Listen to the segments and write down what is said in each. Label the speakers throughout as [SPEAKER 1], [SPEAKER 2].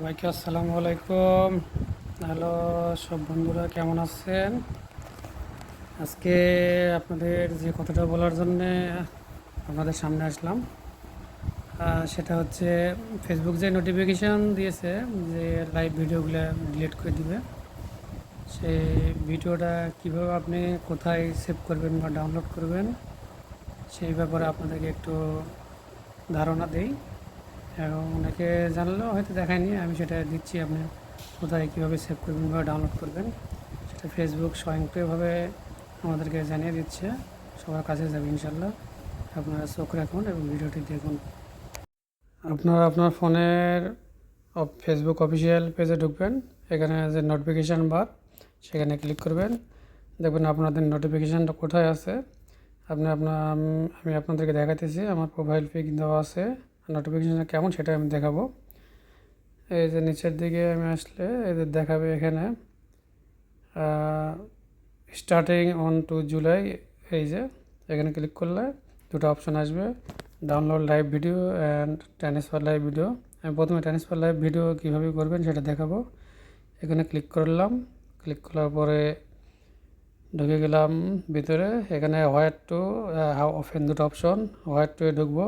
[SPEAKER 1] সবাইকে আসসালামু আলাইকুম। হ্যালো সব বন্ধুরা, কেমন আছেন? আজকে আপনাদের যে কথাটা বলার জন্যে আপনাদের সামনে আসলাম, সেটা হচ্ছে ফেসবুক যে নোটিফিকেশান দিয়েছে যে লাইভ ভিডিওগুলো ডিলিট করে দিবে, সেই ভিডিওটা কীভাবে আপনি কোথায় সেভ করবেন বা ডাউনলোড করবেন সেই ব্যাপারে আপনাদেরকে একটু ধারণা দেই। এবং অনেকে জানলেও হয়তো দেখায়নি, আমি সেটা দিচ্ছি। আপনি কোথায় কীভাবে সেভ করবেন বা ডাউনলোড করবেন সেটা ফেসবুক স্বয়ংক্রিয়ভাবে আমাদেরকে জানিয়ে দিচ্ছে। সবার কাছে যাবে ইনশাল্লাহ। আপনারা চোখ রাখুন এবং ভিডিওটি দেখুন। আপনারা আপনার ফোনের ফেসবুক অফিসিয়াল পেজে ঢুকবেন, এখানে যে নোটিফিকেশান বার সেখানে ক্লিক করবেন। দেখবেন আপনাদের নোটিফিকেশানটা কোথায় আছে। আমি আপনাদেরকে দেখাতেছি, আমার প্রোফাইল পিক দেওয়া আছে। নোটিফিকেশানটা কেমন সেটা আমি দেখাবো। এই যে নিচের দিকে আমি আসলে এদের দেখাবে এখানে স্টার্টিং অন 2 জুলাই। এই যে এখানে ক্লিক করলে দুটো অপশান আসবে, download live video and transfer live video. আমি প্রথমে ট্রান্সফার লাইভ ভিডিও কীভাবে করবেন সেটা দেখাবো। এখানে ক্লিক করলাম, ক্লিক করার পরে ঢুকে গেলাম ভিতরে। এখানে হোয়ার টু হাউ অফেন দুটো অপশন, হোয়ার টু এ ঢুকবো।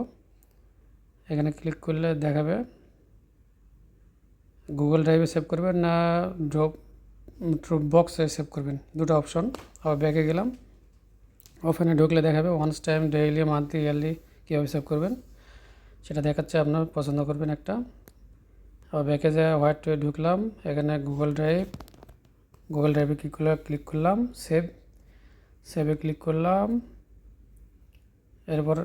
[SPEAKER 1] এখানে ক্লিক করলে দেখাবে গুগল ড্রাইভে সেভ করবেন না ড্রপ বক্সে সেভ করবেন, দুটো অপশন। আবার ব্যাকে গেলাম, ওখানে ঢুকলে দেখাবে once time, daily, monthly, yearly কীভাবে সেভ করবেন সেটা দেখাচ্ছে। আপনার পছন্দ করবেন একটা। আবার ব্যাকে যায় হোয়াইট টুয়ে ঢুকলাম, এখানে গুগল ড্রাইভে ক্লিক করলাম, সেভে ক্লিক করলাম। এরপর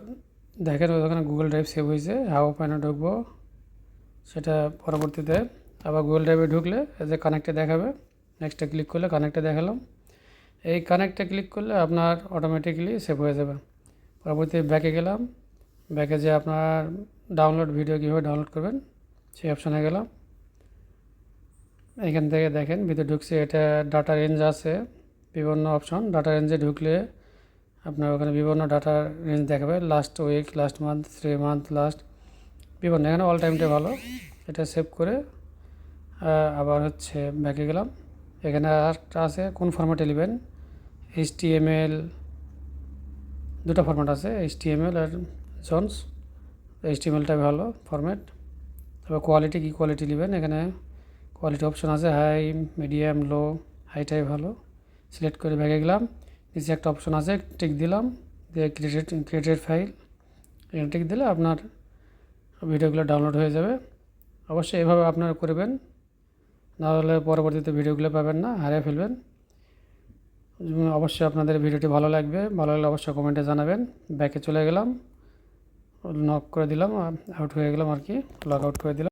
[SPEAKER 1] দেখেন ওখানে গুগল ড্রাইভ সেভ হয়েছে। হাউ ওপেনে ঢুকবো সেটা পরবর্তীতে। আবার গুগল ড্রাইভে ঢুকলে এই যে কানেক্টে দেখাবে, নেক্সটে ক্লিক করলে কানেক্টে দেখালাম। এই কানেক্টে ক্লিক করলে আপনার অটোমেটিকলি সেভ হয়ে যাবে। পরবর্তী ব্যাকে গেলাম, ব্যাকে যে আপনার ডাউনলোড ভিডিও কীভাবে ডাউনলোড করবেন সেই অপশানে গেলাম। এখান থেকে দেখেন ভিতরে ঢুকছে, এটা ডাটা রেঞ্জ আছে, বিভিন্ন অপশন। ডাটা রেঞ্জে ঢুকলে আপনার ওখানে বিভিন্ন ডাটা রেঞ্জ দেখাবে, last week, last month, 3 month, last বিভিন্ন। এখানে অল টাইমটা ভালো। এটা সেভ করে আবার হচ্ছে ব্যাকে গেলাম। এখানে আরেকটা আছে কোন ফরম্যাটে নেবেন, HTML, দুটো ফরম্যাট আছে, HTML আর জন্স। HTMLটা ভালো ফরম্যাট। তবে কোয়ালিটি কী কোয়ালিটি নেবেন, এখানে কোয়ালিটি অপশন আছে, হাই, মিডিয়াম, লো। হাইটাই ভালো। সিলেক্ট করে ব্যাগে গেলাম, নিচে একটা অপশন আছে, টিক দিলাম, দিয়ে ক্রিয়েটেড ফাইল। এখানে টিক দিলে আপনার ভিডিওগুলো ডাউনলোড হয়ে যাবে। অবশ্যই এভাবে আপনারা করবেন, নাহলে পরবর্তীতে ভিডিওগুলো পাবেন না, হারিয়ে ফেলবেন। অবশ্যই আপনাদের ভিডিওটি ভালো লাগবে, ভালো লাগলে অবশ্যই কমেন্টে জানাবেন। ব্যাকে চলে গেলাম, নক করে দিলাম, আউট হয়ে গেলাম আর কি, লগ আউট করে দিলাম।